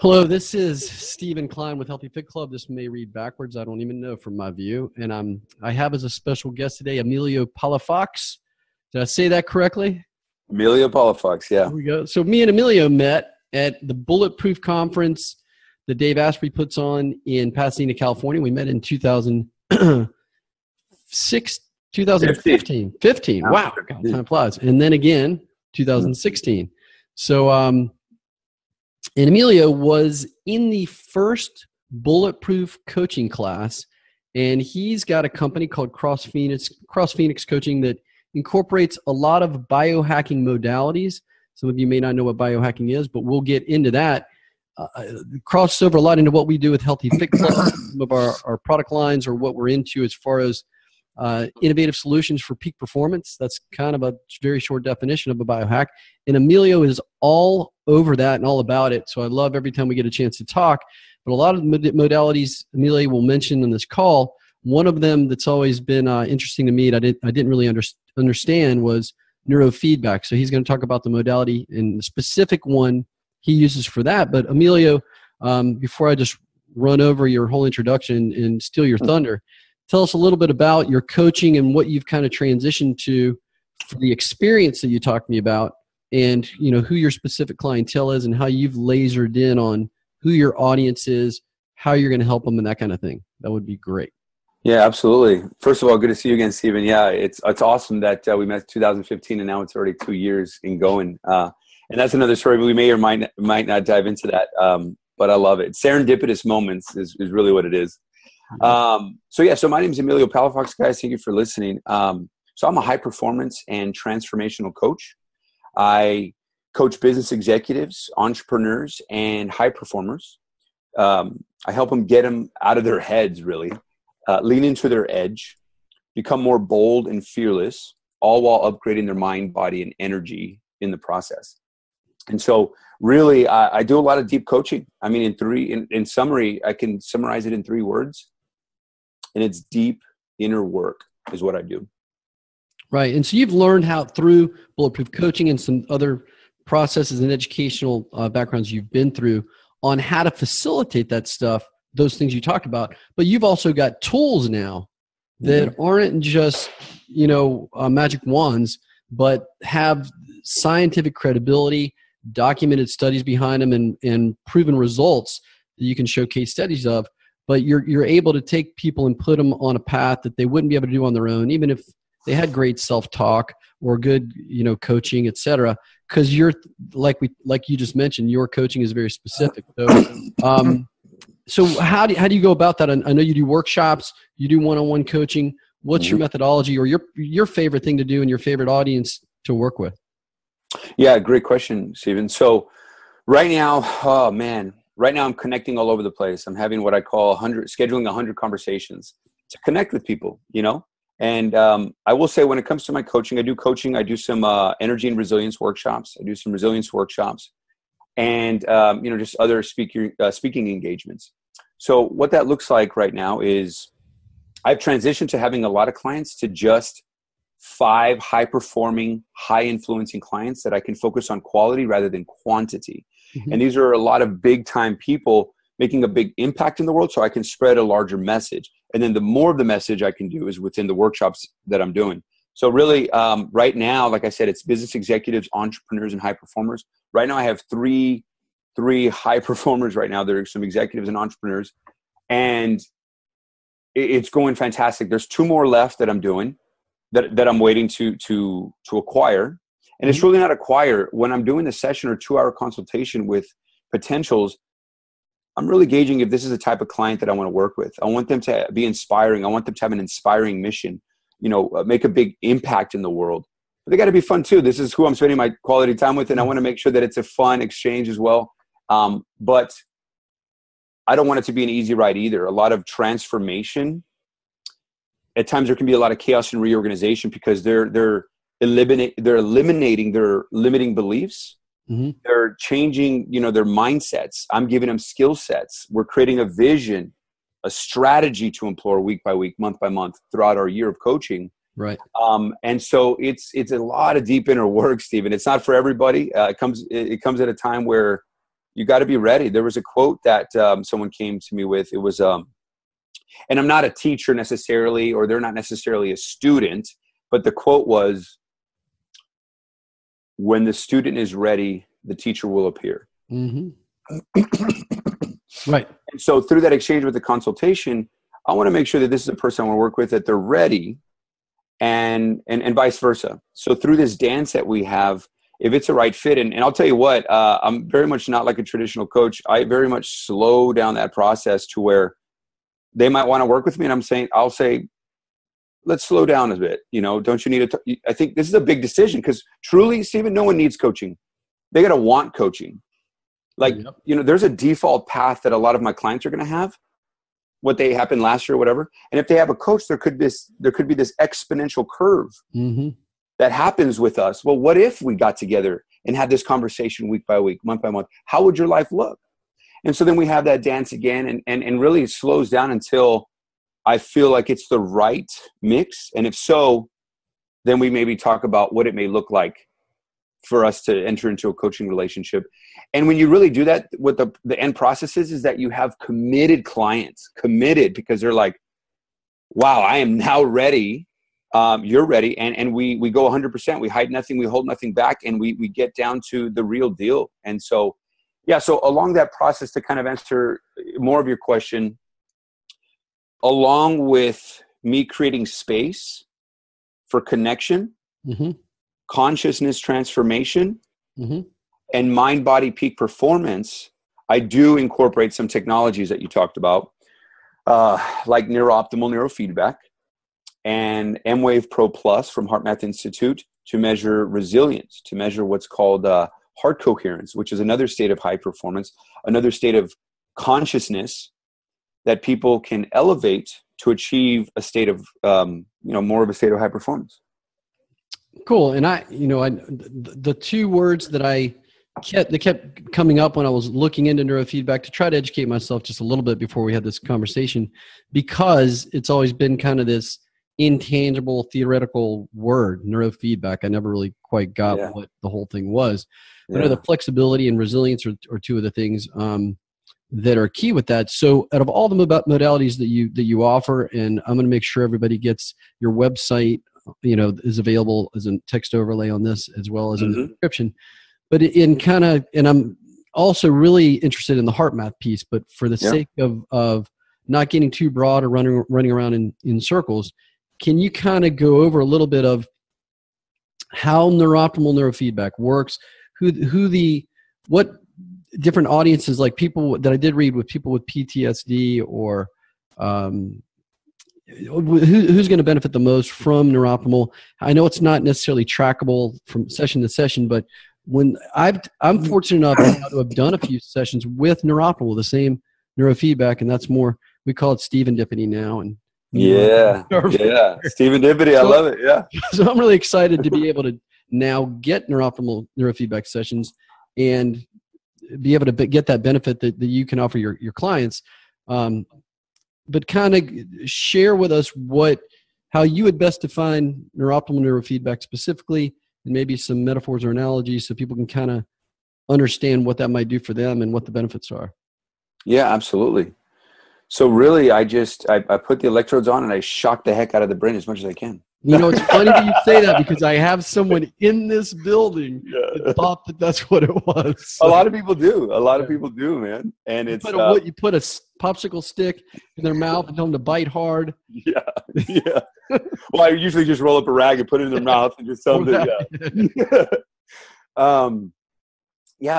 Hello, this is Stephen Klein with Healthy Fit Club. This may read backwards. I don't even know from my view. And I have as a special guest today, Emilio Palafox. Did I say that correctly? Emilio Palafox, yeah. There we go. So me and Emilio met at the Bulletproof Conference that Dave Asprey puts on in Pasadena, California. We met in 2015. Wow, God, time flies. And then again, 2016. So, and Emilio was in the first Bulletproof coaching class, and he's got a company called Cross Phoenix Coaching that incorporates a lot of biohacking modalities. Some of you may not know what biohacking is, but we'll get into that. Crosses over a lot into what we do with Healthy Fit Club, some of our product lines, or what we're into as far as innovative solutions for peak performance. That's kind of a very short definition of a biohack. And Emilio is all over that and all about it. So I love every time we get a chance to talk. But a lot of the modalities Emilio will mention in this call, one of them that's always been interesting to me that I didn't really understand was neurofeedback. So he's going to talk about the modality and the specific one he uses for that. But Emilio, before I just run over your whole introduction and steal your thunder, tell us a little bit about your coaching and what you've kind of transitioned to for the experience that you talked to me about, and who your specific clientele is and how you've lasered in on who your audience is, how you're going to help them, and that kind of thing. That would be great. Yeah, absolutely. First of all, good to see you again, Stephen. Yeah, it's awesome that we met in 2015 and now it's already 2 years in going. And that's another story, but we may or might not dive into that. But I love it. Serendipitous moments is really what it is. So my name is Emilio Palafox, guys. Thank you for listening. So I'm a high performance and transformational coach. I coach business executives, entrepreneurs, and high performers. I help them get them out of their heads, really, lean into their edge, become more bold and fearless, all while upgrading their mind, body, and energy in the process. And so really, I do a lot of deep coaching. I mean, in summary, I can summarize it in 3 words. And it's deep inner work is what I do. Right. And so you've learned how through Bulletproof Coaching and some other processes and educational backgrounds you've been through on how to facilitate that stuff, those things you talked about. But you've also got tools now that aren't just, magic wands, but have scientific credibility, documented studies behind them, and proven results that you can show case studies of. But you're able to take people and put them on a path that they wouldn't be able to do on their own, even if they had great self-talk or good, coaching, et cetera. Because you're like you just mentioned, your coaching is very specific. So how do you go about that? I know you do workshops, you do one-on-one coaching. What's your methodology, or your favorite thing to do and your favorite audience to work with? Yeah, great question, Stephen. So right now, I'm connecting all over the place. I'm having what I call scheduling 100 conversations to connect with people, And I will say, when it comes to my coaching, I do some energy and resilience workshops. I do some resilience workshops and, just other speaking engagements. So what that looks like right now is I've transitioned to having a lot of clients to just 5 high-performing, high-influencing clients that I can focus on quality rather than quantity. And these are a lot of big-time people making a big impact in the world, so I can spread a larger message. And then the more of the message I can do is within the workshops that I'm doing. So really, right now, like I said, it's business executives, entrepreneurs, and high performers. Right now, I have three high performers right now. There are some executives and entrepreneurs, and it's going fantastic. There's 2 more left that I'm doing that I'm waiting to acquire. And it's really not acquire. When I'm doing the session or 2-hour consultation with potentials, I'm really gauging if this is the type of client that I want to work with. I want them to be inspiring. I want them to have an inspiring mission, make a big impact in the world. But they got to be fun too. This is who I'm spending my quality time with, and I want to make sure that it's a fun exchange as well. But I don't want it to be an easy ride either. A lot of transformation. At times there can be a lot of chaos and reorganization because they're eliminating their limiting beliefs. They're changing, their mindsets. I'm giving them skill sets. We're creating a vision, a strategy to employ week by week, month by month throughout our year of coaching. Right. And so it's a lot of deep inner work, Stephen. It's not for everybody. It comes at a time where You got to be ready. There was a quote that someone came to me with. It was, and I'm not a teacher necessarily, or they're not necessarily a student, but the quote was, when the student is ready, the teacher will appear. Mm-hmm. Right. And so through that exchange with the consultation, I want to make sure that this is a person I want to work with, that they're ready, and vice versa. So through this dance that we have, if it's a right fit, and I'll tell you what, I'm very much not like a traditional coach. I very much slow down that process to where they might want to work with me, and I'll say, let's slow down a bit. Don't you need I think this is a big decision, because truly, Stephen, no one needs coaching. They got to want coaching. Like, yep. There's a default path that a lot of my clients are going to have, what they happened last year or whatever. And if they have a coach, there could be this exponential curve mm-hmm. that happens with us. Well, what if we got together and had this conversation week by week, month by month? How would your life look? And so then we have that dance again, and really it slows down until I feel like it's the right mix. And if so, then we maybe talk about what it may look like for us to enter into a coaching relationship. And when you really do that, what the end process is that you have committed clients, because they're like, wow, I am now ready. You're ready. And we go 100%. We hide nothing. We hold nothing back. And we get down to the real deal. And so, so along that process, to kind of answer more of your question, along with me creating space for connection, mm-hmm. consciousness transformation, mm-hmm. and mind-body peak performance, I do incorporate some technologies that you talked about, like Neuroptimal Neurofeedback and M-Wave Pro Plus from HeartMath Institute to measure resilience, to measure what's called heart coherence, which is another state of high performance, another state of consciousness that people can elevate to achieve a state of, more of a state of high performance. Cool. And the two words that kept coming up when I was looking into neurofeedback to try to educate myself just a little bit before we had this conversation, because it's always been kind of this intangible theoretical word, neurofeedback. I never really quite got what the whole thing was. But the flexibility and resilience are two of the things that are key with that. So out of all the modalities that you offer, and I'm going to make sure everybody gets your website, is available as a text overlay on this, as well as in the description. But and I'm also really interested in the HeartMath piece, but for the sake of not getting too broad or running around in circles, can you kind of go over a little bit of how neuroptimal neurofeedback works, what different audiences, like people that I did read with people with PTSD, or who's going to benefit the most from Neuroptimal? I know it's not necessarily trackable from session to session, but when I'm fortunate enough now to have done a few sessions with Neuroptimal, the same neurofeedback, and that's more, we call it Stephendipity now. And Stephendipity, I love it. Yeah. So I'm really excited to be able to now get Neuroptimal neurofeedback sessions and be able to get that benefit that you can offer your clients. But kind of share with us how you would best define neuroptimal neurofeedback specifically, and maybe some metaphors or analogies so people can kind of understand what that might do for them and what the benefits are. Yeah, absolutely. So really, I put the electrodes on and I shock the heck out of the brain as much as I can. It's funny that you say that, because I have someone in this building that thought that that's what it was. So, a lot of people do. People do, man. And you put a popsicle stick in their mouth and tell them to bite hard. Yeah. Well, I usually just roll up a rag and put it in their mouth and just tell them that.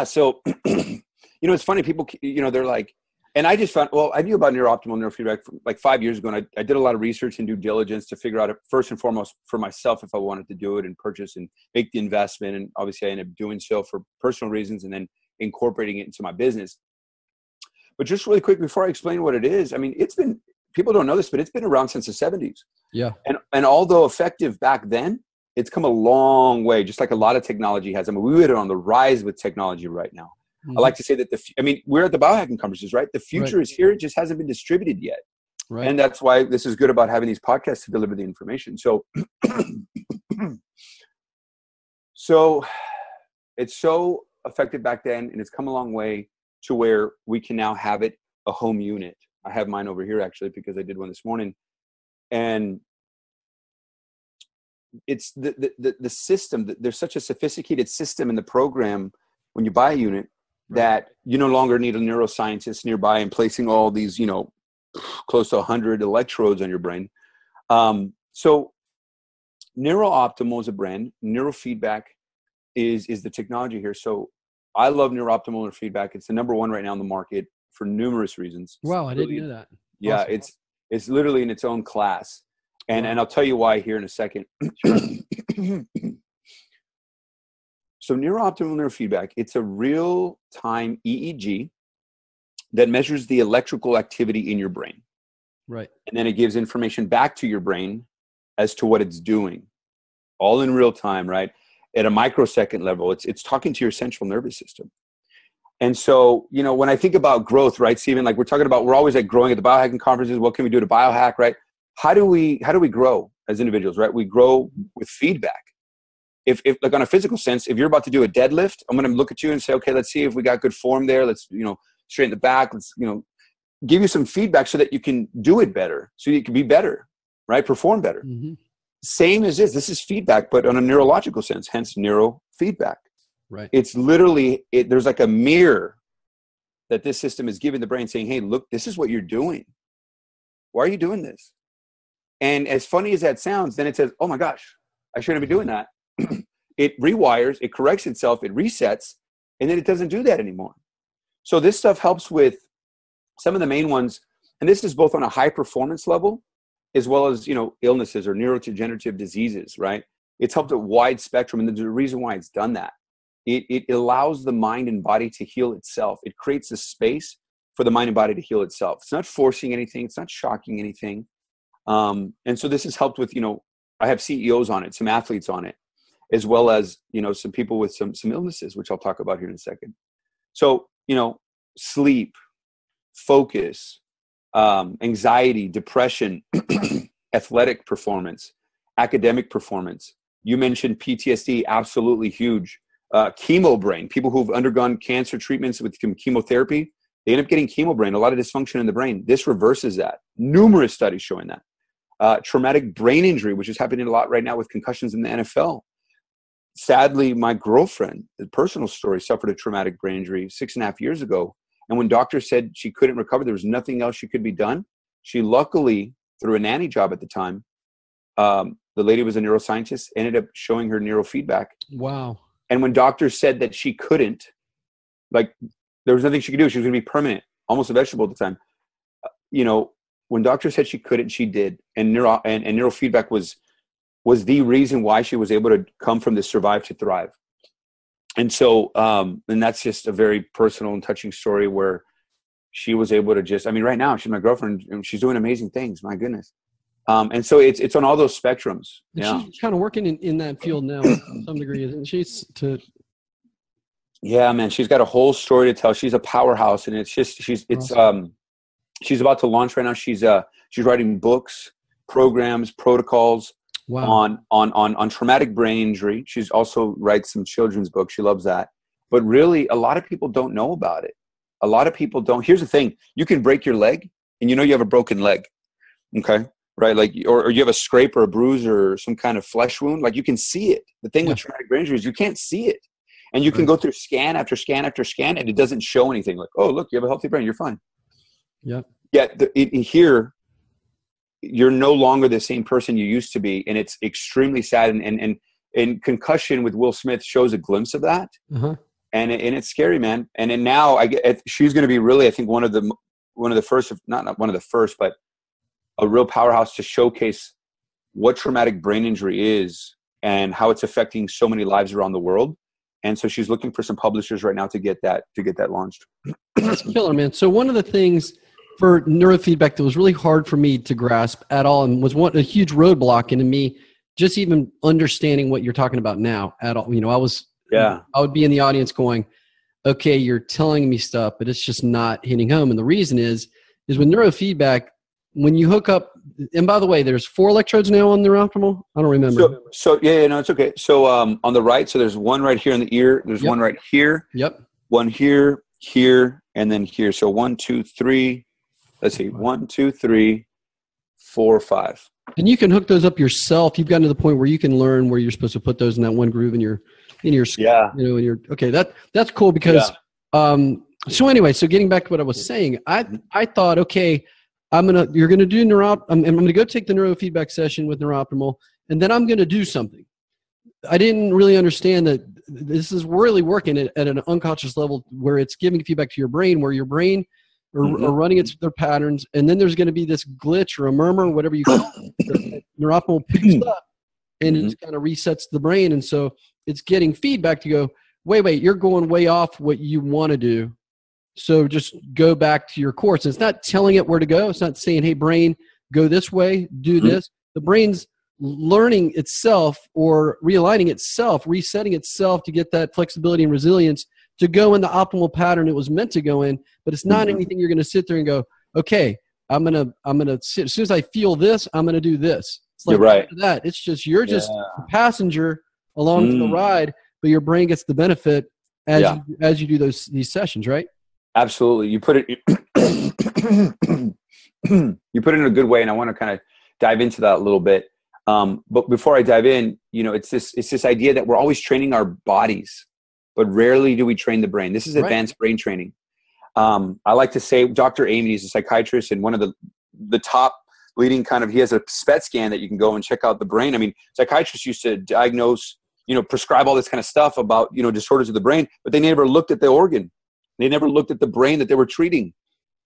So it's funny. People, they're like, and I just found, I knew about neurooptimal neurofeedback like 5 years ago, and I did a lot of research and due diligence to figure out, first and foremost, for myself, if I wanted to do it and purchase and make the investment. And obviously I ended up doing so for personal reasons and then incorporating it into my business. But just really quick, before I explain what it is, I mean, people don't know this, but it's been around since the 70s. Yeah. And although effective back then, it's come a long way, just like a lot of technology has. I mean, we're on the rise with technology right now. I like to say that we're at the biohacking conferences, right? The future is here. It just hasn't been distributed yet. Right. And that's why this is good about having these podcasts to deliver the information. So, it's so effective back then, and it's come a long way. to where we can now have it a home unit. I have mine over here actually because I did one this morning, and it's the system. There's such a sophisticated system in the program when you buy a unit that you no longer need a neuroscientist nearby and placing all these, close to 100 electrodes on your brain. So Neurooptimal is a brand. Neurofeedback is the technology here. So I love Neuroptimal Neurofeedback. It's the number one right now in the market for numerous reasons. Wow, I didn't know that. Yeah, awesome. It's literally in its own class. And I'll tell you why here in a second. So Neurooptimal Neurofeedback, it's a real-time EEG that measures the electrical activity in your brain. Right. And then it gives information back to your brain as to what it's doing. All in real time, right? At a microsecond level, it's talking to your central nervous system. And so, when I think about growth, right, Stephen, like we're always like growing at the biohacking conferences. What can we do to biohack, right? How do we grow as individuals, right? We grow with feedback. If like on a physical sense, if you're about to do a deadlift, I'm going to look at you and say, okay, let's see if we got good form there. Let's, straighten the back. Let's, give you some feedback so that you can do it better, so you can be better, right? Perform better. Mm-hmm. Same as this. This is feedback, but on a neurological sense, hence neurofeedback. Right. It's literally, there's like a mirror that this system is giving the brain saying, hey, look, this is what you're doing. Why are you doing this? And as funny as that sounds, then it says, oh my gosh, I shouldn't be doing that. It rewires, it corrects itself, it resets, and then it doesn't do that anymore. So this stuff helps with some of the main ones, and this is both on a high performance level as well as, illnesses or neurodegenerative diseases, right? It's helped a wide spectrum, and there's a reason why it's done that. It allows the mind and body to heal itself. It creates a space for the mind and body to heal itself. It's not forcing anything. It's not shocking anything. And so this has helped with, I have CEOs on it, some athletes on it, as well as, some people with some illnesses, which I'll talk about here in a second. So, sleep, focus, anxiety, depression, athletic performance, academic performance. You mentioned PTSD, absolutely huge. Chemo brain, people who've undergone cancer treatments with chemotherapy, they end up getting chemo brain, a lot of dysfunction in the brain. This reverses that. Numerous studies showing that. Traumatic brain injury, which is happening a lot right now with concussions in the NFL. Sadly, my girlfriend, the personal story, suffered a traumatic brain injury 6.5 years ago. And when doctors said she couldn't recover, there was nothing else she could be done. She luckily, through a nanny job at the time, the lady was a neuroscientist, ended up showing her neurofeedback. Wow. And when doctors said that she couldn't, like there was nothing she could do, she was going to be permanent, almost a vegetable at the time. When doctors said she couldn't, she did. And neurofeedback was the reason why she was able to come from this survive to thrive. And so, and that's just a very personal and touching story where she was able to right now she's my girlfriend and she's doing amazing things. My goodness. And so it's on all those spectrums. Yeah. She's kind of working in that field now to some degree, isn't she? Yeah, man, she's got a whole story to tell. She's a powerhouse, and she's about to launch right now. She's writing books, programs, protocols. Wow. on traumatic brain injury. She's also writes some children's books. She loves that. But really, a lot of people don't know about it. A lot of people don't. Here's the thing. You can break your leg, and you have a broken leg. Okay? Right? Like, or you have a scrape or a bruise or some kind of flesh wound. Like, you can see it. The thing with traumatic brain injury is you can't see it. And you can go through scan after scan after scan, and it doesn't show anything. Like, oh, look, you have a healthy brain. You're fine. Yeah. Yet here, you're no longer the same person you used to be, and it's extremely sad. And Concussion with Will Smith shows a glimpse of that, and it's scary, man. And then now she's going to be really, I think, one of the first, not one of the first, but a real powerhouse to showcase what traumatic brain injury is and how it's affecting so many lives around the world. And so she's looking for some publishers right now to get that launched. That's killer, man. So one of the things for neurofeedback that was really hard for me to grasp at all, and was a huge roadblock into me just even understanding what you're talking about now at all. I would be in the audience going, okay, you're telling me stuff, but it's just not hitting home. And the reason is with neurofeedback, when you hook up, and by the way, there's 4 electrodes now on Neuroptimal. I don't remember. So no, it's okay. So on the right, so there's one right here in the ear. There's one right here. Yep. One here, and then here. So 1, 2, 3. Let's see. 1, 2, 3, 4, 5. And you can hook those up yourself. You've gotten to the point where you can learn where you're supposed to put those in that one groove in your yeah. Okay. That's cool because so anyway, so getting back to what I was saying, I thought, okay, you're gonna do I'm gonna go take the neurofeedback session with Neuroptimal, and then I'm gonna do something. I didn't really understand that this is really working at an unconscious level where it's giving feedback to your brain, where your brain are running their patterns, and then there's going to be this glitch or a murmur, whatever you call it, Neuroptimal picks up, and it kind of resets the brain, and so it's getting feedback to go, wait, you're going way off what you want to do, so just go back to your course. And it's not telling it where to go. It's not saying, hey, brain, go this way, do this. The brain's learning itself or realigning itself, resetting itself to get that flexibility and resilience to go in the optimal pattern it was meant to go in. But it's not anything you're going to sit there and go, okay, I'm gonna sit, as soon as I feel this, I'm gonna do this. It's like, you're right. That it's just you're just a passenger along for the ride, but your brain gets the benefit as you do these sessions, right? Absolutely. You put it you put it in a good way, and I want to kind of dive into that a little bit. But before I dive in, it's this idea that we're always training our bodies, but rarely do we train the brain. This is advanced brain training. I like to say Dr. Amy is a psychiatrist and one of the top leading he has a SPET scan that you can go and check out the brain. I mean, psychiatrists used to diagnose, prescribe all this kind of stuff about, disorders of the brain, but they never looked at the organ. They never looked at the brain that they were treating.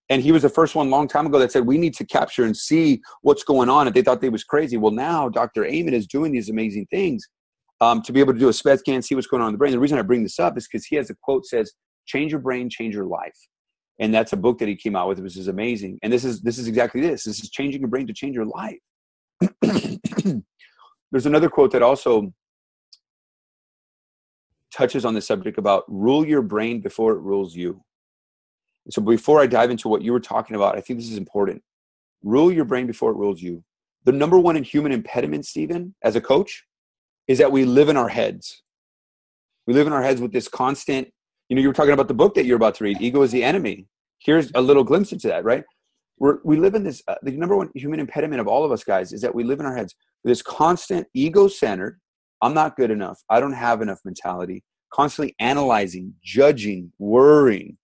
And he was the first one a long time ago that said, we need to capture and see what's going on. And they thought they was crazy. Well, now Dr. Amen is doing these amazing things to be able to do a SPET scan, see what's going on in the brain. The reason I bring this up is because he has a quote says, change your brain, change your life. And that's a book that he came out with, which is amazing. And this is exactly this. This is changing your brain to change your life. There's another quote that also touches on the subject about rule your brain before it rules you. And so before I dive into what you were talking about, I think this is important. Rule your brain before it rules you. The number one human impediment, Stephen, as a coach, is that we live in our heads. We live in our heads with this constant, you were talking about the book that you're about to read, Ego is the Enemy. Here's a little glimpse into that, right? We live in this, the number one human impediment of all of us guys is that we live in our heads with this constant ego-centered, I'm not good enough, I don't have enough mentality, constantly analyzing, judging, worrying.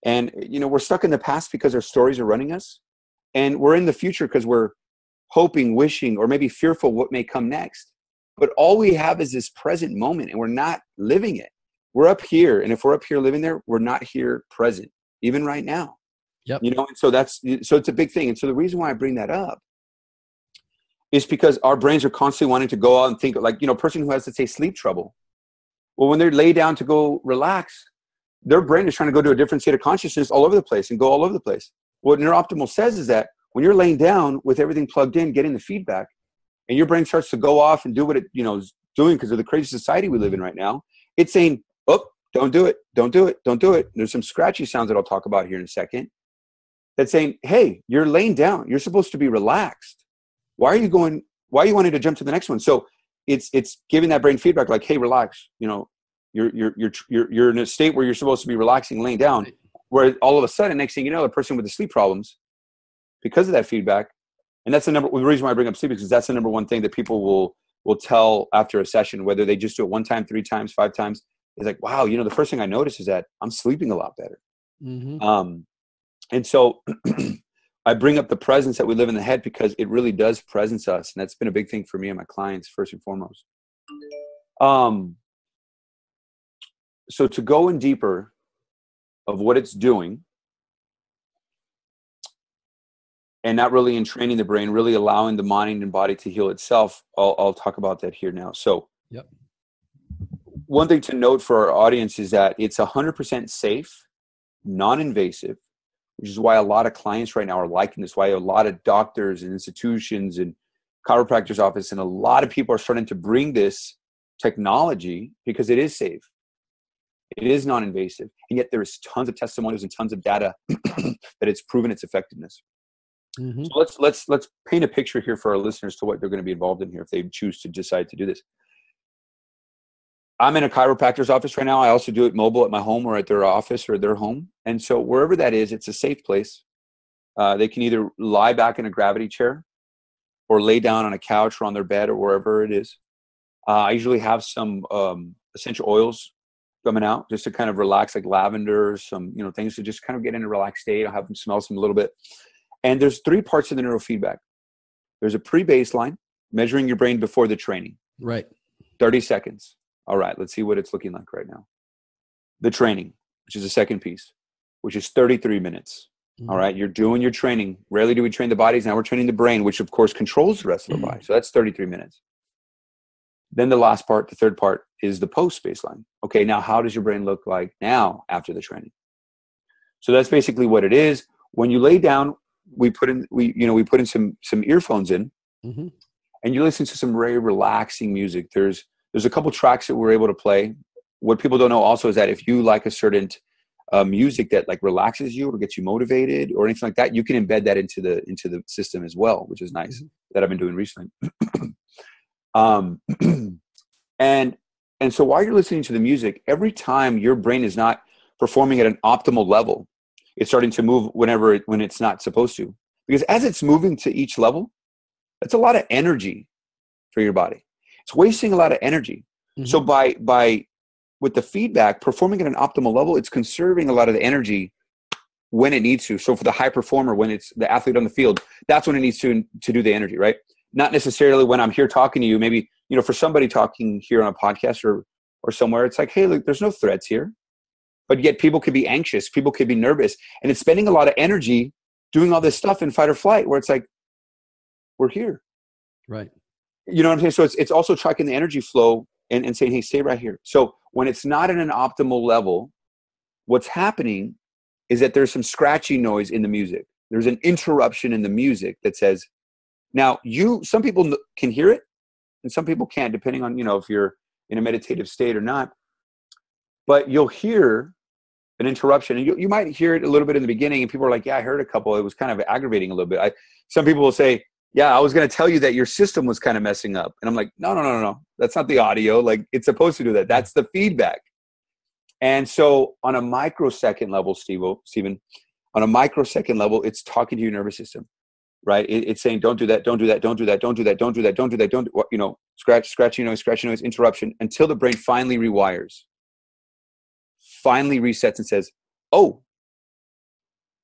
And, we're stuck in the past because our stories are running us. And we're in the future because we're hoping, wishing, or maybe fearful what may come next. But all we have is this present moment, and we're not living it. We're up here. And if we're up here living there, we're not here present, even right now. Yep. And so it's a big thing. And so the reason why I bring that up is because our brains are constantly wanting to go out and think like, a person who has, let's say, sleep trouble. Well, when they're laid down to go relax, their brain is trying to go to a different state of consciousness all over the place and go all over the place. What Neuroptimal says is that when you're laying down with everything plugged in, getting the feedback, and your brain starts to go off and do what it, is doing because of the crazy society we live in right now, it's saying, oh, don't do it, don't do it, don't do it. There's some scratchy sounds that I'll talk about here in a second that's saying, hey, you're laying down. You're supposed to be relaxed. Why are you wanting to jump to the next one? So it's giving that brain feedback like, hey, relax. You're in a state where you're supposed to be relaxing, laying down, where all of a sudden, next thing you know, the person with the sleep problems, because of that feedback, and that's the reason why I bring up sleep is because that's the number one thing that people will tell after a session, whether they just do it 1 time, 3 times, 5 times. It's like, wow, the first thing I notice is that I'm sleeping a lot better. Mm-hmm. And so I bring up the presence that we live in the head because it really does presence us. And that's been a big thing for me and my clients, first and foremost. So to go in deeper of what it's doing and not really in training the brain, really allowing the mind and body to heal itself, I'll talk about that here now. So yep. One thing to note for our audience is that it's 100% safe, non-invasive, which is why a lot of clients right now are liking this, why a lot of doctors and institutions and chiropractors' office and a lot of people are starting to bring this technology because it is safe. It is non-invasive. And yet there is tons of testimonials and tons of data that it's proven its effectiveness. Mm-hmm. So let's paint a picture here for our listeners to what they're going to be involved in here if they choose to decide to do this. I'm in a chiropractor's office right now. I also do it mobile at my home or at their office or their home. And so wherever that is, it's a safe place. They can either lie back in a gravity chair or lay down on a couch or on their bed or wherever it is. I usually have some essential oils coming out just to kind of relax, like lavender, some, things to just kind of get in a relaxed state. I'll have them smell some a little bit. And there's 3 parts of the neurofeedback. There's a pre-baseline, measuring your brain before the training. Right. 30 seconds. All right, let's see what it's looking like right now. The training, which is the second piece, which is 33 minutes. Mm-hmm. All right, you're doing your training. Rarely do we train the bodies. Now we're training the brain, which of course controls the rest of the body. So that's 33 minutes. Then the last part, the third part, is the post-baseline. Okay, now how does your brain look like now after the training? So that's basically what it is. When you lay down, we put in some earphones in, mm-hmm. and you listen to some very relaxing music. There's a couple tracks that we're able to play. What people don't know also is that if you like a certain music that like relaxes you or gets you motivated or anything like that, you can embed that into the system as well, which is nice. Mm-hmm. That I've been doing recently. And so while you're listening to the music, every time your brain is not performing at an optimal level, it's starting to move when it's not supposed to. Because as it's moving to each level, that's a lot of energy for your body. It's wasting a lot of energy. Mm-hmm. So by with the feedback, performing at an optimal level, it's conserving a lot of the energy when it needs to. So for the high performer, when it's the athlete on the field, that's when it needs to do the energy, right? Not necessarily when I'm here talking to you, maybe, for somebody talking here on a podcast or somewhere, it's like, hey, look, there's no threats here. But yet people could be anxious, people could be nervous, and it's spending a lot of energy doing all this stuff in fight or flight where it's like, we're here. Right. You know what I'm saying? So it's also tracking the energy flow and saying, hey, stay right here. So when it's not at an optimal level, what's happening is that there's some scratchy noise in the music. There's an interruption in the music that says, now some people can hear it and some people can't, depending on, if you're in a meditative state or not. But you'll hear an interruption, and you might hear it a little bit in the beginning, and people are like, yeah, I heard a couple. It was kind of aggravating a little bit. Some people will say, yeah, I was going to tell you that your system was kind of messing up. And I'm like, no. That's not the audio. Like, it's supposed to do that. That's the feedback. And so on a microsecond level, Stephen, on a microsecond level, it's talking to your nervous system, right? It's saying, don't do that, don't do that, don't do that, don't do that, don't do that, don't do that, don't, scratching noise, interruption, until the brain finally rewires. Finally resets and says, oh,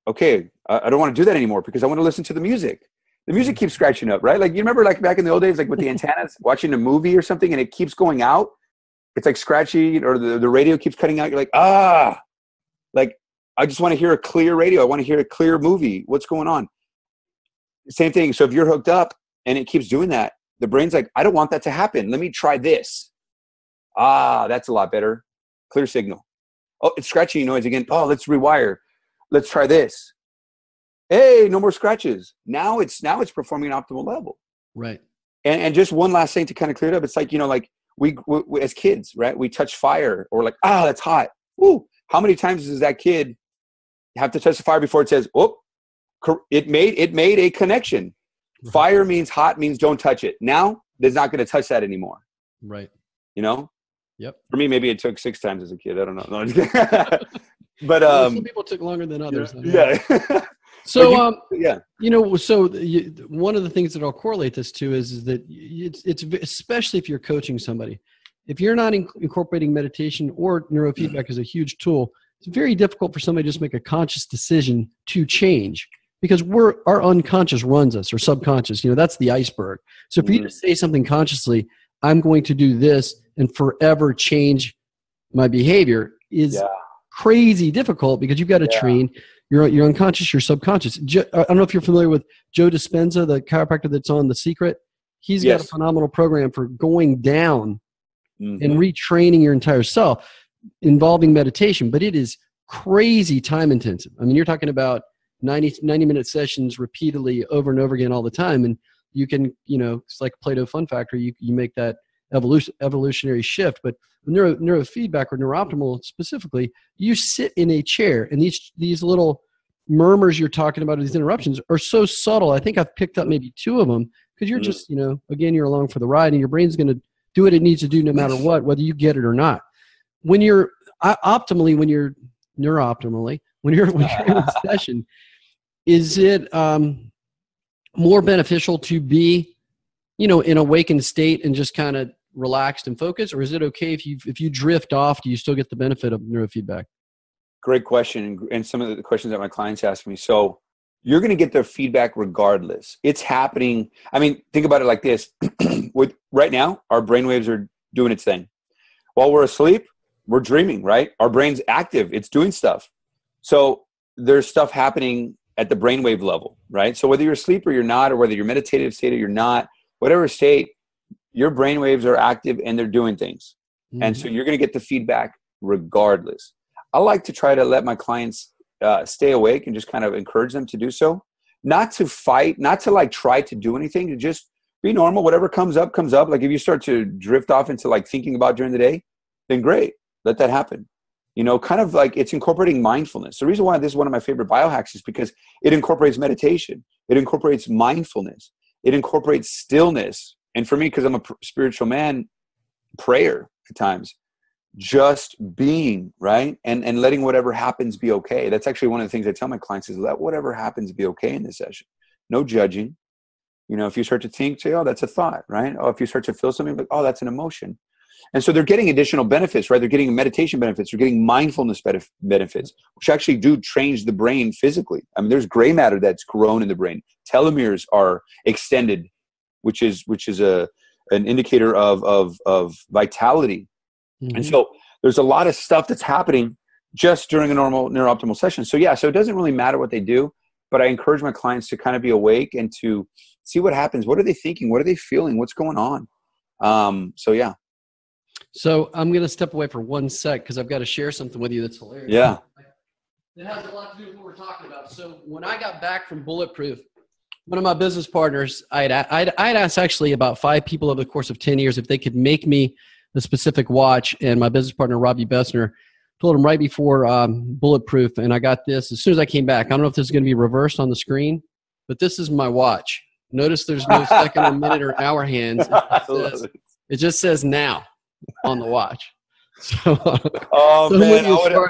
okay, I don't want to do that anymore because I want to listen to the music. The music keeps scratching up, right? Like, you remember like back in the old days, like with the antennas, watching a movie or something, and it keeps going out. It's like scratchy, or the radio keeps cutting out. You're like, like, I just want to hear a clear radio. I want to hear a clear movie. What's going on? Same thing. So if you're hooked up and it keeps doing that, the brain's like, I don't want that to happen. Let me try this. That's a lot better. Clear signal. Oh, it's scratchy noise again. Oh, let's rewire. Let's try this. Hey, no more scratches. Now it's performing an optimal level. Right. And just one last thing to kind of clear it up. It's like, like we as kids, right? We touch fire, or like, that's hot. Woo. How many times does that kid have to touch the fire before it says, oh, it made a connection. Right. Fire means hot, means don't touch it. Now there's not going to touch that anymore. Right. Yep. For me, maybe it took 6 times as a kid. I don't know. No, but some people took longer than others. Yeah. So one of the things that I'll correlate this to is that it's especially if you're coaching somebody, if you're not incorporating meditation, or neurofeedback is a huge tool, it's very difficult for somebody to just make a conscious decision to change, because our unconscious runs us, or subconscious. That's the iceberg. So for you to say something consciously, I'm going to do this and forever change my behavior is crazy difficult, because you've got to train your unconscious, your subconscious. I don't know if you're familiar with Joe Dispenza, the chiropractor that's on The Secret. He's got a phenomenal program for going down and retraining your entire self involving meditation, but it is crazy time intensive. I mean, you're talking about 90-minute sessions repeatedly over and over again all the time. And you can, it's like Play-Doh Fun Factory. You make that evolutionary shift. But neurofeedback, or neuroptimal specifically, you sit in a chair, and these little murmurs you're talking about, these interruptions, are so subtle. I think I've picked up maybe 2 of them, because you're just, again, you're along for the ride, and your brain's going to do what it needs to do no matter what, whether you get it or not. When you're optimally, when you're neurooptimally, when you're in a session, is it more beneficial to be, in an awakened state and just kind of relaxed and focused, or is it okay if you drift off? Do you still get the benefit of neurofeedback? Great question, and some of the questions that my clients ask me. So you're going to get their feedback regardless. It's happening. I mean, think about it like this. Right now, our brainwaves are doing its thing. While we're asleep, we're dreaming, right? Our brain's active. It's doing stuff. So there's stuff happening at the brainwave level, right? So whether you're asleep or you're not, or whether you're meditative state or you're not, whatever state, your brainwaves are active and they're doing things. Mm-hmm. And so you're going to get the feedback regardless. I like to try to let my clients stay awake and just kind of encourage them to do so. Not to fight, not to like try to do anything, to just be normal. Whatever comes up, comes up. Like if you start to drift off into like thinking about during the day, then great. Let that happen. Kind of like it's incorporating mindfulness. The reason why this is one of my favorite biohacks is because it incorporates meditation. It incorporates mindfulness. It incorporates stillness. And for me, because I'm a spiritual man, prayer at times, just being, right? And letting whatever happens be okay. That's actually one of the things I tell my clients is let whatever happens be okay in this session. No judging. If you start to think, say, oh, that's a thought, right? Oh, if you start to feel something, like, oh, that's an emotion. And so they're getting additional benefits, right? They're getting meditation benefits. They're getting mindfulness benefits, which actually do change the brain physically. I mean, there's gray matter that's grown in the brain. Telomeres are extended, which is an indicator of vitality. Mm-hmm. And so there's a lot of stuff that's happening just during a normal neurooptimal session. So yeah, so it doesn't really matter what they do, but I encourage my clients to kind of be awake and to see what happens. What are they thinking? What are they feeling? What's going on? So yeah. So I'm going to step away for 1 sec because I've got to share something with you that's hilarious. Yeah. It has a lot to do with what we're talking about. So when I got back from Bulletproof, one of my business partners, I'd asked actually about 5 people over the course of 10 years if they could make me a specific watch. And my business partner, Robbie Bessner, told him right before Bulletproof. And I got this as soon as I came back. I don't know if this is going to be reversed on the screen, but this is my watch. Notice there's no second or minute or hour hands. It just says now on the watch. So, man, I would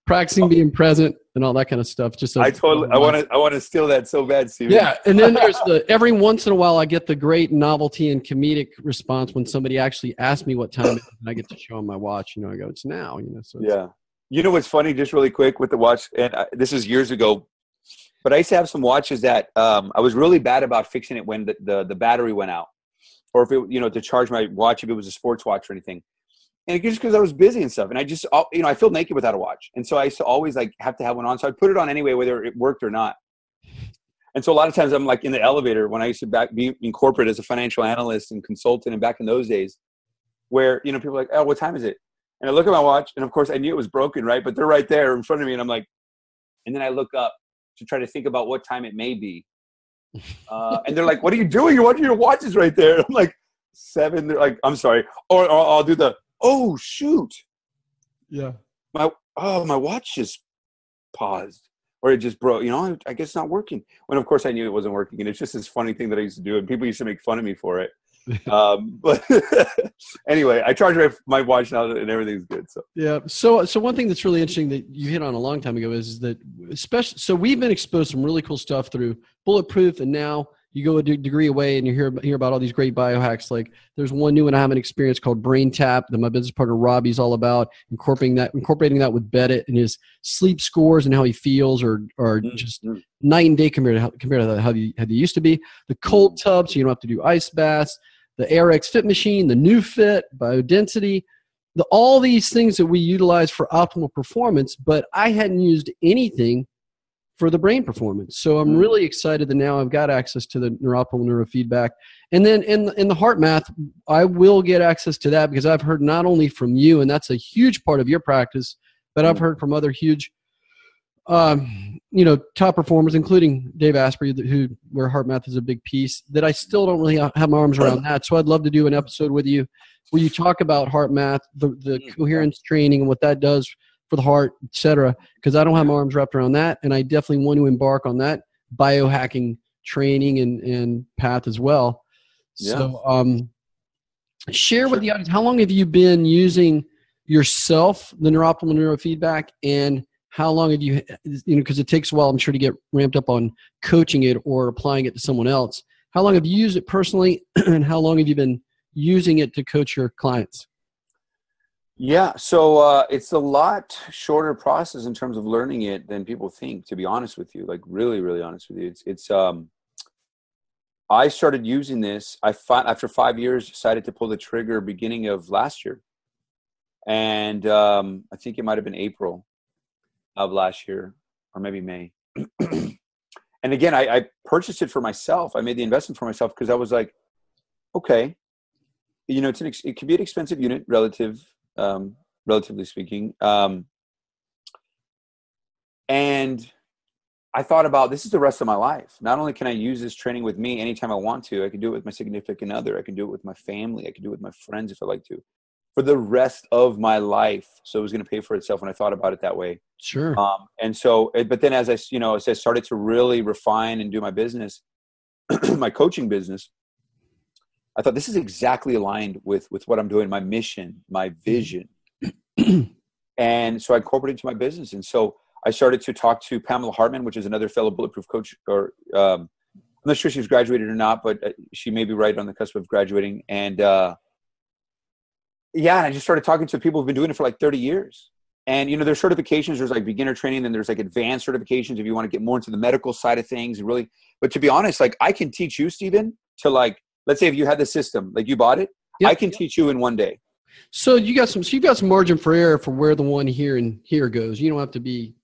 practicing being present and all that kind of stuff. Just I want to steal that so bad, Steven. Yeah, and then there's every once in a while I get the great novelty and comedic response when somebody actually asks me what time it is, and I get to show them my watch. I go, it's now. So yeah. What's funny? Just really quick with the watch, and this is years ago, but I used to have some watches that I was really bad about fixing it when the battery went out, or if it to charge my watch if it was a sports watch or anything. And just because I was busy and stuff. And I just, I feel naked without a watch. And so I used to always have to have one on. So I'd put it on anyway, whether it worked or not. And so a lot of times I'm like in the elevator when I used to be in corporate as a financial analyst and consultant. And back in those days where, people are like, oh, what time is it? And I look at my watch and of course I knew it was broken, right? But they're right there in front of me. And I'm like, and then I look up to try to think about what time it may be. And they're like, what are you doing? You're watching your watches right there. I'm like 7. They're like, I'm sorry. Or I'll do oh shoot. Yeah. My watch just paused or it just broke, I guess it's not working. When of course I knew it wasn't working. And it's just this funny thing that I used to do. And people used to make fun of me for it. But anyway, I charge my watch now and everything's good. So yeah. So one thing that's really interesting that you hit on a long time ago is that so we've been exposed to some really cool stuff through Bulletproof, and now you go a degree away and you hear about all these great biohacks. Like there's one new one I haven't experienced called Brain Tap that my business partner Robbie's all about, incorporating that with Bennett and his sleep scores and how he feels are just night and day compared to how they used to be. The cold tub, so you don't have to do ice baths. The AirX Fit machine, the new Fit, biodensity, all these things that we utilize for optimal performance, but I hadn't used anything for the brain performance. So I'm really excited that now I've got access to the Neuroptimal Neurofeedback. And then in the heart math, I will get access to that because I've heard not only from you, and that's a huge part of your practice, but I've heard from other huge, top performers, including Dave Asprey, where heart math is a big piece, that I still don't really have my arms around that. So I'd love to do an episode with you where you talk about heart math, the coherence training and what that does for the heart, et cetera, because I don't have my arms wrapped around that. And I definitely want to embark on that biohacking training and path as well. Yeah. So Share with the audience, how long have you been using yourself, the Neuroptimal Neurofeedback, and how long have you, because it takes a while, I'm sure, to get ramped up on coaching it or applying it to someone else. How long have you used it personally, and how long have you been using it to coach your clients? Yeah, so it's a lot shorter process in terms of learning it than people think, to be honest with you, like really, really honest with you. I started using this, after 5 years, decided to pull the trigger beginning of last year. And I think it might've been April of last year, or maybe May. And again, I purchased it for myself. I made the investment for myself because I was like, okay, it could be an expensive unit relatively speaking. And I thought about, this is the rest of my life. Not only can I use this training with me anytime I want to, I can do it with my significant other. I can do it with my family. I can do it with my friends if I like to, for the rest of my life. So it was going to pay for itself when I thought about it that way. Sure. And so, but then as I started to really refine and do my business, my coaching business, I thought this is exactly aligned with what I'm doing, my mission, my vision. And so I incorporated it into my business. And so I started to talk to Pamela Hartman, which is another fellow Bulletproof coach, or I'm not sure she's graduated or not, but she may be right on the cusp of graduating. And and I just started talking to people who've been doing it for like 30 years. And, there's certifications, there's like beginner training, then there's like advanced certifications if you want to get more into the medical side of things. And really, but to be honest, like I can teach you, Stephen, to like, let's say if you had the system, like you bought it, I can teach you in one day. So you've got some margin for error for where the one here and here goes. You don't have to be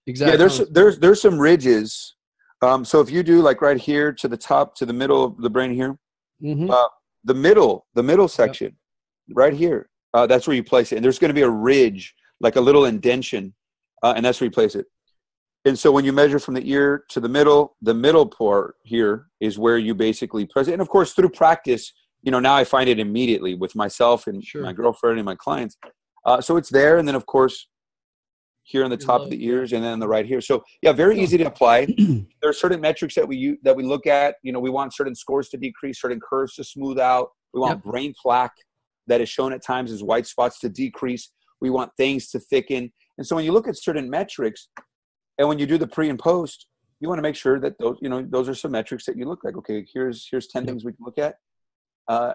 exactly. Yeah, there's some ridges. So if you do like right here to the top, to the middle of the brain here, the middle section, right here, that's where you place it. And there's going to be a ridge, like a little indention, and that's where you place it. And so when you measure from the ear to the middle part here is where you basically place it. And of course, through practice, now I find it immediately with myself and my girlfriend and my clients. So it's there. And then of course, here on the top of the ears and then on the right here. So yeah, very easy to apply. There are certain metrics that we look at. We want certain scores to decrease, certain curves to smooth out. We want brain plaque that is shown at times as white spots to decrease. We want things to thicken. And so when you look at certain metrics, and when you do the pre and post, you want to make sure that those are some metrics that you look like, okay, here's 10 things we can look at.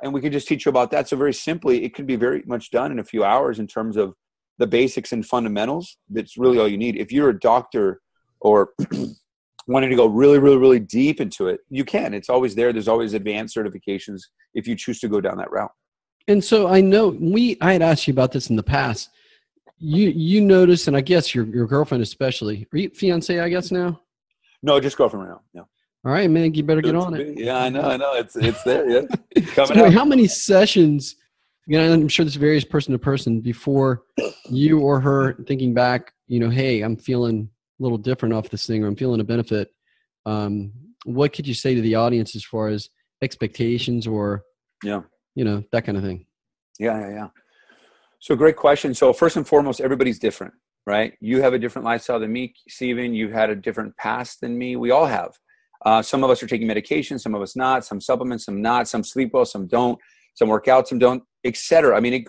And we can just teach you about that. So very simply, it can be very much done in a few hours in terms of the basics and fundamentals. That's really all you need. If you're a doctor or wanting to go really, really, really deep into it, you can. It's always there. There's always advanced certifications if you choose to go down that route. And so I know I had asked you about this in the past. You notice, and I guess your girlfriend especially. Are you fiance, I guess, now? No, just girlfriend right now. Yeah. All right, man. You better get on it. Yeah, I know. It's there. Yeah. Coming out. How many sessions? I'm sure this varies person to person. Before you or her thinking back, hey, I'm feeling a little different off this thing, or I'm feeling a benefit. What could you say to the audience as far as expectations, or that kind of thing? Yeah. So great question. So first and foremost, everybody's different, right? You have a different lifestyle than me, Stephen. You've had a different past than me. We all have. Some of us are taking medication, some of us not, some supplements, some not, some sleep well, some don't, some work out, some don't, etc. I mean,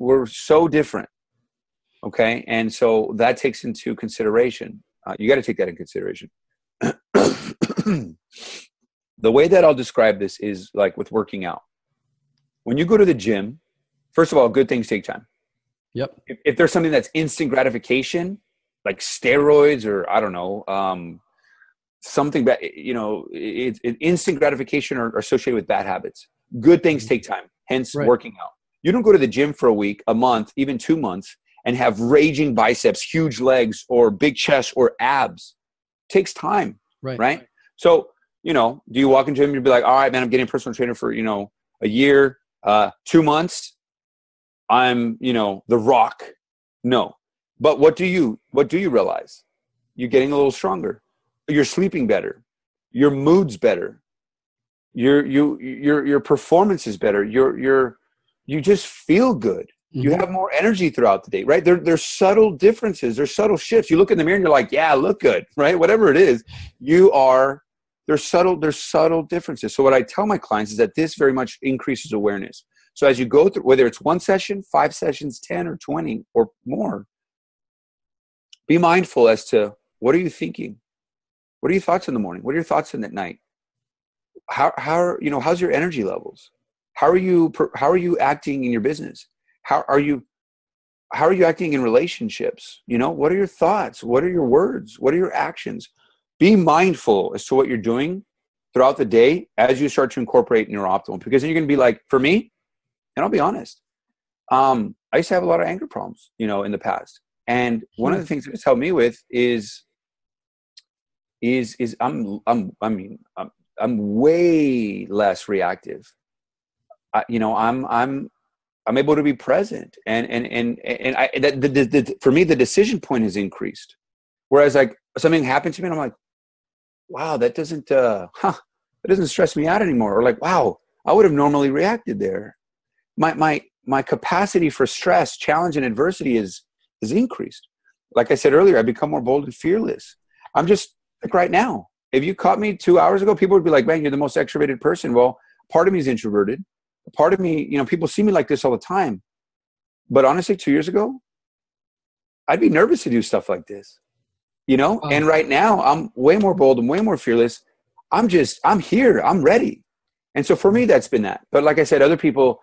we're so different. Okay. And so that takes into consideration. You got to take that in consideration. The way that I'll describe this is like with working out. When you go to the gym, first of all, good things take time. Yep. If there's something that's instant gratification, like steroids or I don't know, something that, instant gratification are associated with bad habits. Good things take time, hence working out. You don't go to the gym for a week, a month, even 2 months and have raging biceps, huge legs or big chest or abs. It takes time, right? So, do you walk into the gym and be like, all right, man, I'm getting a personal trainer for, a year, 2 months. I'm, the Rock. No. But what do you realize? You're getting a little stronger. You're sleeping better. Your mood's better. Your performance is better. You just feel good. Mm-hmm. You have more energy throughout the day, right? There's subtle differences. There's subtle shifts. You look in the mirror and you're like, yeah, I look good, right? Whatever it is, there's subtle differences. So what I tell my clients is that this very much increases awareness. So as you go through, whether it's 1 session, 5 sessions, 10 or 20 or more, be mindful as to what are you thinking? What are your thoughts in the morning? What are your thoughts in at night? How's your energy levels? How are you acting in your business? How are you acting in relationships? What are your thoughts? What are your words? What are your actions? Be mindful as to what you're doing throughout the day as you start to incorporate Neuroptimal, because then you're going to be like, for me, and I'll be honest, I used to have a lot of anger problems, in the past. And one of the things that it's helped me with is I'm way less reactive. I'm able to be present, and for me, the decision point has increased. Whereas like something happened to me and I'm like, wow, that doesn't stress me out anymore. Or like, wow, I would have normally reacted there. My capacity for stress, challenge, and adversity is increased. Like I said earlier, I become more bold and fearless. I'm just like right now. If you caught me 2 hours ago, people would be like, man, you're the most extroverted person. Well, part of me is introverted. Part of me, people see me like this all the time. But honestly, 2 years ago, I'd be nervous to do stuff like this, And right now, I'm way more bold and way more fearless. I'm here. I'm ready. And so for me, that's been that. But like I said, other people,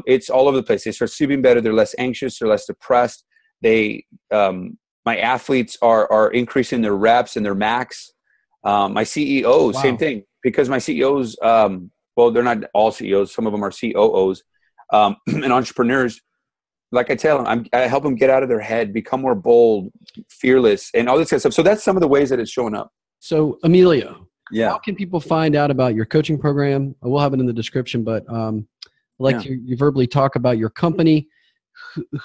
it's all over the place. They start sleeping better. They're less anxious. They're less depressed. My athletes are increasing their reps and their max. My CEOs, wow. Same thing, because my CEOs, well, they're not all CEOs. Some of them are COOs and entrepreneurs. Like I tell them, I help them get out of their head, become more bold, fearless, and all this kind of stuff. So that's some of the ways that it's showing up. So Emilio, yeah, how can people find out about your coaching program? We'll have it in the description, but I'd like to you verbally talk about your company,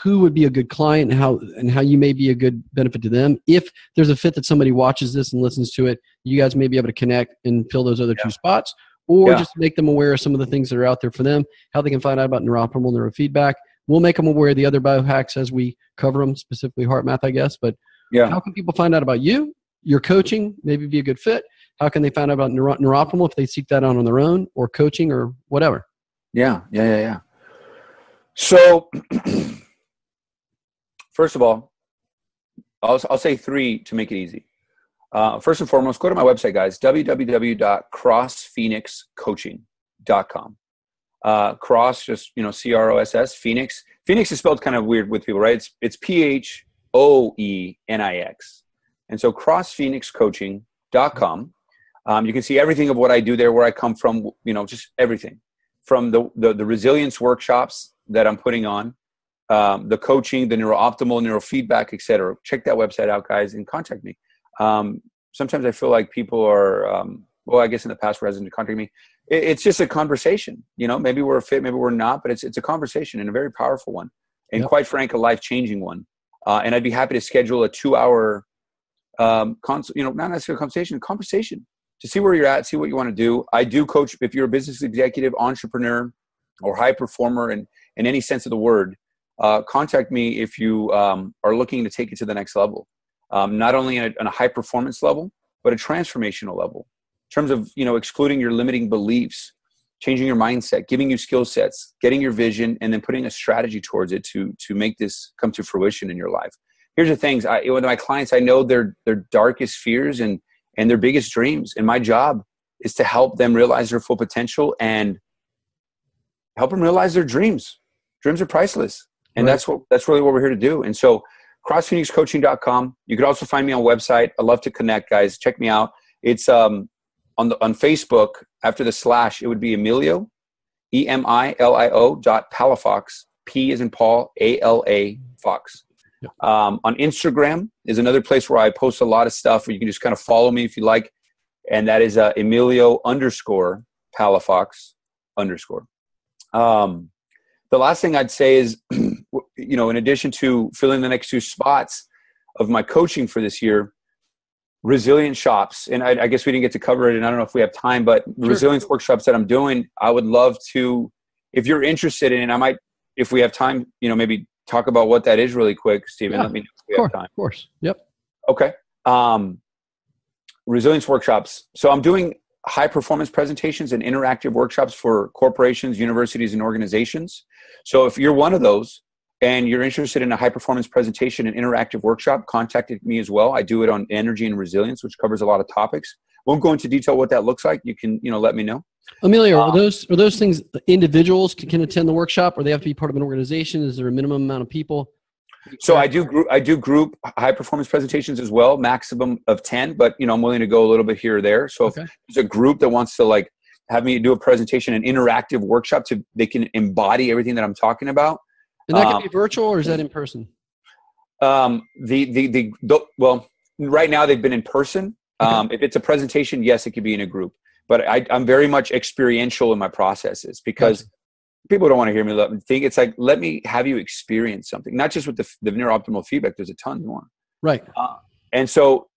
who would be a good client, and how you may be a good benefit to them. If there's a fit that somebody watches this and listens to it, you guys may be able to connect and fill those other two spots, or just make them aware of some of the things that are out there for them, how they can find out about Neuroptimal Neurofeedback. We'll make them aware of the other biohacks as we cover them, specifically heart math, I guess. But how can people find out about you, your coaching, maybe be a good fit? How can they find out about Neuroptimal if they seek that out on their own, or coaching, or whatever? Yeah. So first of all, I'll say 3 to make it easy. First and foremost, go to my website, guys, www.crossphoenixcoaching.com. Cross, just, CROSS, Phoenix. Phoenix is spelled kind of weird with people, right? It's PHOENIX. And so crossphoenixcoaching.com. You can see everything of what I do there, where I come from, just everything. From the resilience workshops that I'm putting on, the coaching, the neurooptimal, neurofeedback, et cetera. Check that website out, guys, and contact me. Sometimes I feel like people are, I guess in the past were hesitant to contact me. It's just a conversation, maybe we're a fit, maybe we're not, but it's a conversation, and a very powerful one, and quite frank, a life-changing one. And I'd be happy to schedule a 2-hour, not necessarily conversation to see where you're at, see what you want to do. I do coach, if you're a business executive, entrepreneur, or high performer in any sense of the word, contact me if you are looking to take it to the next level. Not only on a high performance level, but a transformational level. In terms of, excluding your limiting beliefs, changing your mindset, giving you skill sets, getting your vision, and then putting a strategy towards it to make this come to fruition in your life. Here's the things. With my clients, I know their darkest fears and their biggest dreams. And my job is to help them realize their full potential and help them realize their dreams. Dreams are priceless. And that's really what we're here to do. And so crossphoenixcoaching.com. You can also find me on website. I love to connect, guys. Check me out. It's on Facebook, after the slash, it would be Emilio, EMILIO.Palafox, P as in Paul, ALA Fox. On Instagram is another place where I post a lot of stuff where you can just kind of follow me if you like. And that is Emilio_Palafox_. The last thing I'd say is, in addition to filling the next 2 spots of my coaching for this year, resilience shops, and I guess we didn't get to cover it, and I don't know if we have time, but the resilience workshops that I'm doing, I would love to, if you're interested in it, I might, if we have time, maybe talk about what that is really quick, Stephen. Let me know if we have time. Of course. Yep. Okay. Resilience workshops. So I'm doing high performance presentations and interactive workshops for corporations, universities, and organizations. So if you're one of those and you're interested in a high performance presentation and interactive workshop, contact me as well. I do it on energy and resilience, which covers a lot of topics. Won't go into detail what that looks like. You can, let me know. Emilio, are those things individuals can attend the workshop, or they have to be part of an organization? Is there a minimum amount of people? So I do group high performance presentations as well, maximum of 10, but I'm willing to go a little bit here or there. So if there's a group that wants to have me do a presentation, an interactive workshop they can embody everything that I'm talking about. And that can be virtual, or is that in person? Well, right now they've been in person. If it's a presentation, yes, it could be in a group, but I'm very much experiential in my processes because people don't want to hear me think. It's like, let me have you experience something, not just with the neurooptimal feedback. There's a ton more. Right. And so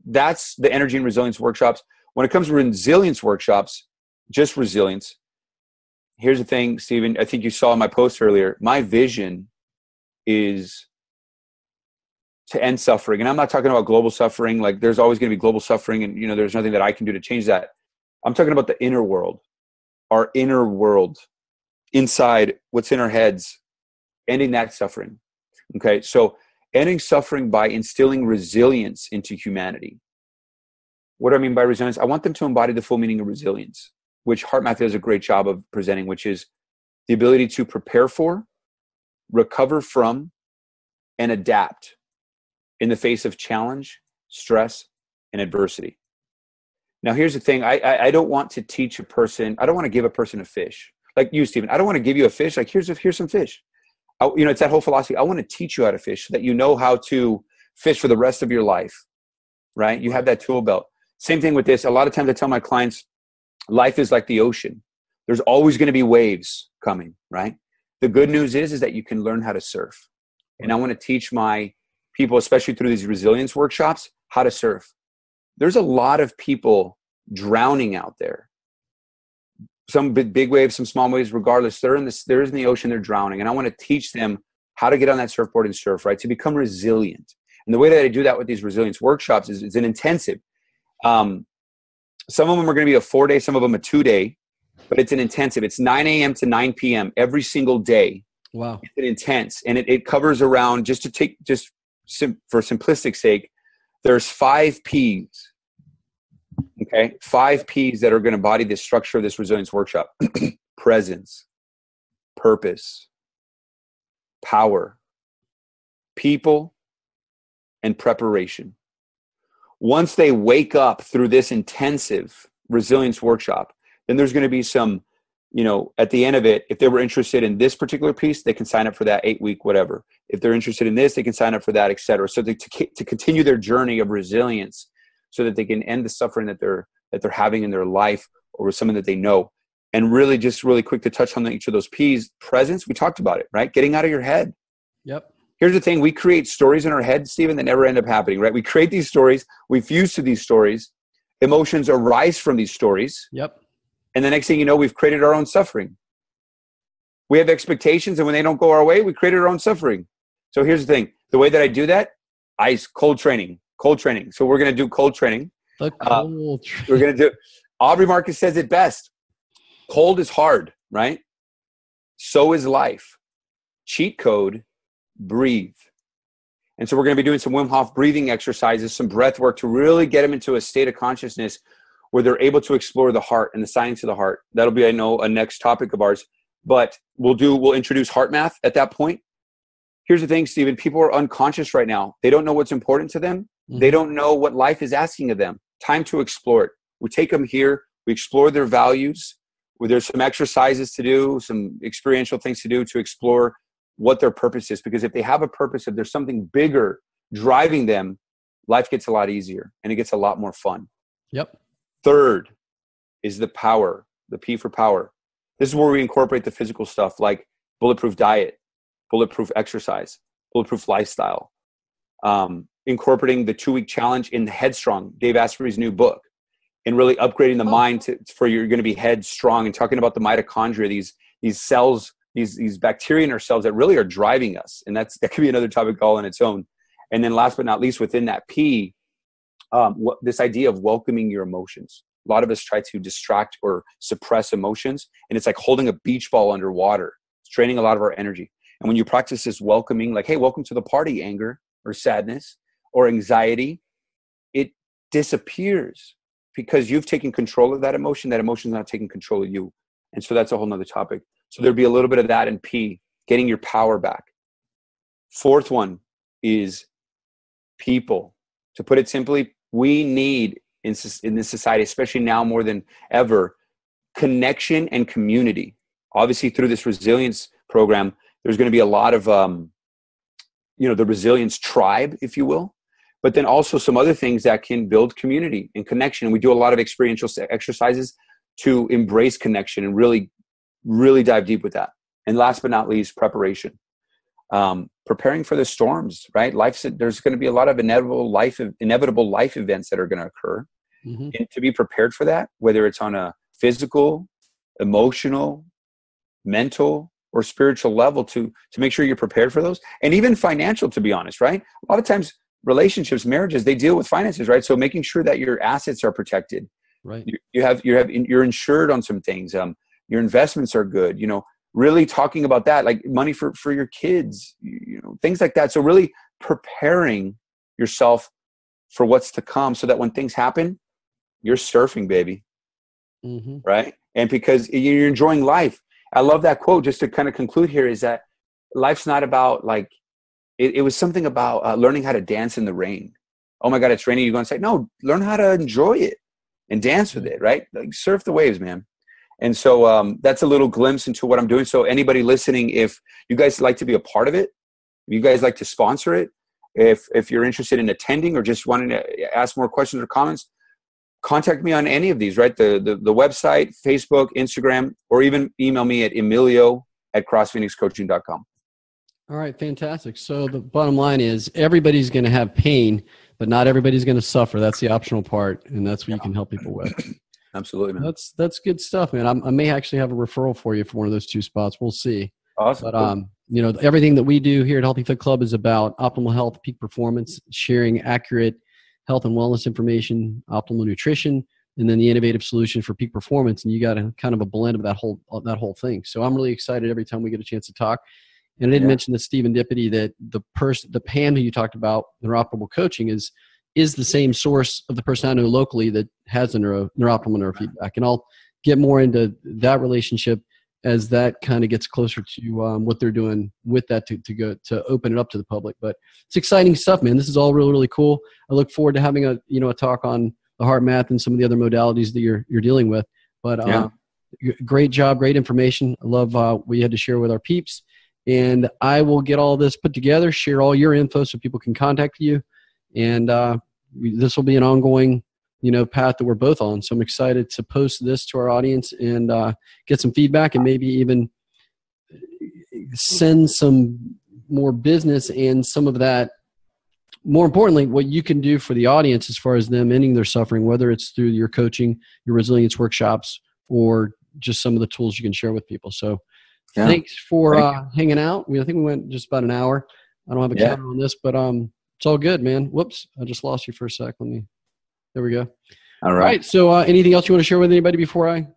that's the energy and resilience workshops. When it comes to resilience workshops, just resilience. Here's the thing, Stephen, I think you saw in my post earlier, my vision is to end suffering. And I'm not talking about global suffering. Like there's always going to be global suffering and, there's nothing that I can do to change that. I'm talking about the inner world, our inner world, inside what's in our heads, ending that suffering. Okay. So ending suffering by instilling resilience into humanity. What do I mean by resilience? I want them to embody the full meaning of resilience, which HeartMath does a great job of presenting, which is the ability to prepare for, recover from, and adapt in the face of challenge, stress, and adversity. Now, here's the thing. I don't want to teach a person. I don't want to give a person a fish. Like you, Stephen. I don't want to give you a fish. Like, here's some fish. It's that whole philosophy. I want to teach you how to fish so that you know how to fish for the rest of your life, right? You have that tool belt. Same thing with this. A lot of times I tell my clients, life is like the ocean. There's always going to be waves coming, right? The good news is that you can learn how to surf. And I want to teach my people, especially through these resilience workshops, how to surf. There's a lot of people drowning out there. Some big waves, some small waves, regardless, they're in the ocean, they're drowning. And I want to teach them how to get on that surfboard and surf, right? To become resilient. And the way that I do that with these resilience workshops is it's an intensive. Some of them are going to be a 4-day, some of them a 2-day, but it's an intensive. It's 9 a.m. to 9 p.m. every single day. Wow. It's an intense. And it covers around, for simplistic sake, there's 5 P's. Okay, 5 P's that are going to embody the structure of this resilience workshop. Presence, purpose, power, people, and preparation. Once they wake up through this intensive resilience workshop, then there's going to be some, at the end of it, if they were interested in this particular piece, they can sign up for that 8-week, whatever. If they're interested in this, they can sign up for that, et cetera. So to continue their journey of resilience, so that they can end the suffering that they're having in their life or with someone that they know. And really quick to touch on each of those P's. Presence, we talked about it, right? Getting out of your head. Yep. Here's the thing. We create stories in our head, Stephen, that never end up happening, right? We create these stories. We fuse to these stories. Emotions arise from these stories. Yep. And the next thing you know, we've created our own suffering. We have expectations, and when they don't go our way, we created our own suffering. So here's the thing. The way that I do that, cold training. So we're going to do cold training. We're going to do, Aubrey Marcus says it best. Cold is hard, right? So is life. Cheat code, breathe. And so we're going to be doing some Wim Hof breathing exercises, some breath work to really get them into a state of consciousness where they're able to explore the heart and the science of the heart. That'll be, I know, a next topic of ours. But we'll introduce HeartMath at that point. Here's the thing, Stephen. People are unconscious right now. They don't know what's important to them. They don't know what life is asking of them. Time to explore it. We take them here. We explore their values. There's some exercises to do, some experiential things to do to explore what their purpose is. Because if they have a purpose, if there's something bigger driving them, life gets a lot easier and it gets a lot more fun. Yep. Third is the power, the P for power. This is where we incorporate the physical stuff like bulletproof diet, bulletproof exercise, bulletproof lifestyle. Incorporating the 2-week challenge in Headstrong, Dave Asprey's new book, and really upgrading the mind for you're going to be headstrong, and talking about the mitochondria, these cells, these bacteria in our cells that really are driving us. And that could be another topic all on its own. And then last but not least, within that P, this idea of welcoming your emotions. A lot of us try to distract or suppress emotions, and it's like holding a beach ball underwater. It's draining a lot of our energy. And when you practice this welcoming, like, hey, welcome to the party, anger or sadness or anxiety, it disappears because you've taken control of that emotion. That emotion's not taking control of you. And so that's a whole nother topic. So there'd be a little bit of that in P, getting your power back. Fourth one is people. To put it simply, we need in this society, especially now more than ever, connection and community. Obviously, through this resilience program, there's going to be a lot of, the resilience tribe, if you will, but then also some other things that can build community and connection. And we do a lot of experiential exercises to embrace connection and really, really dive deep with that. And last but not least, preparation. Preparing for the storms, right? There's going to be a lot of inevitable life events that are going to occur. Mm-hmm. And to be prepared for that, whether it's on a physical, emotional, mental, or spiritual level, to make sure you're prepared for those, and even financial, to be honest, right? A lot of times relationships, marriages, they deal with finances, right? So making sure that your assets are protected, right? You're insured on some things. Your investments are good, really talking about that, like money for your kids, things like that. So really preparing yourself for what's to come so that when things happen, you're surfing, baby. Mm-hmm. Right? And because you're enjoying life. I love that quote, just to kind of conclude here, is that life's not about it was something about learning how to dance in the rain. Oh my God, it's raining. You're going to say, no, learn how to enjoy it and dance with it, right? Like surf the waves, man. And so that's a little glimpse into what I'm doing. So anybody listening, if you guys like to be a part of it, if you guys like to sponsor it, if you're interested in attending or just wanting to ask more questions or comments, contact me on any of these, right? The website, Facebook, Instagram, or even email me at emilio@crossphoenixcoaching.com. All right, fantastic. So the bottom line is everybody's going to have pain, but not everybody's going to suffer. That's the optional part, and that's what you can help people with. Absolutely, man. That's good stuff, man. I may actually have a referral for you for one of those two spots. We'll see. Awesome. But everything that we do here at Healthy Fit Club is about optimal health, peak performance, sharing accurate health and wellness information, optimal nutrition, and then the innovative solution for peak performance. And you got a kind of a blend of that whole thing. So I'm really excited every time we get a chance to talk. And I didn't mention to Stephen Dippity that the Pam who you talked about, Neuroptimal Coaching, is the same source of the person I know locally that has a neuroptimal neurofeedback. And I'll get more into that relationship as that kind of gets closer to what they're doing with that to open it up to the public. But it's exciting stuff, man. This is all really, really cool. I look forward to having a talk on the heart math and some of the other modalities that you're dealing with. But great job, great information. I love what you had to share with our peeps. And I will get all this put together, share all your info so people can contact you. And this will be an ongoing, path that we're both on. So I'm excited to post this to our audience and get some feedback and maybe even send some more business and some of that. More importantly, what you can do for the audience as far as them ending their suffering, whether it's through your coaching, your resilience workshops, or just some of the tools you can share with people. So thanks for hanging out. I think we went just about an hour. I don't have a counter on this, but it's all good, man. Whoops, I just lost you for a sec. There we go. All right. So anything else you want to share with anybody before I?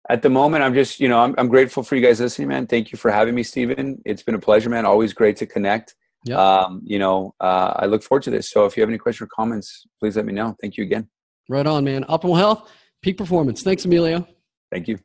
At the moment, I'm just, I'm grateful for you guys listening, man. Thank you for having me, Stephen. It's been a pleasure, man. Always great to connect. Yep. I look forward to this. So if you have any questions or comments, please let me know. Thank you again. Right on, man. Optimal health, peak performance. Thanks, Emilio. Thank you.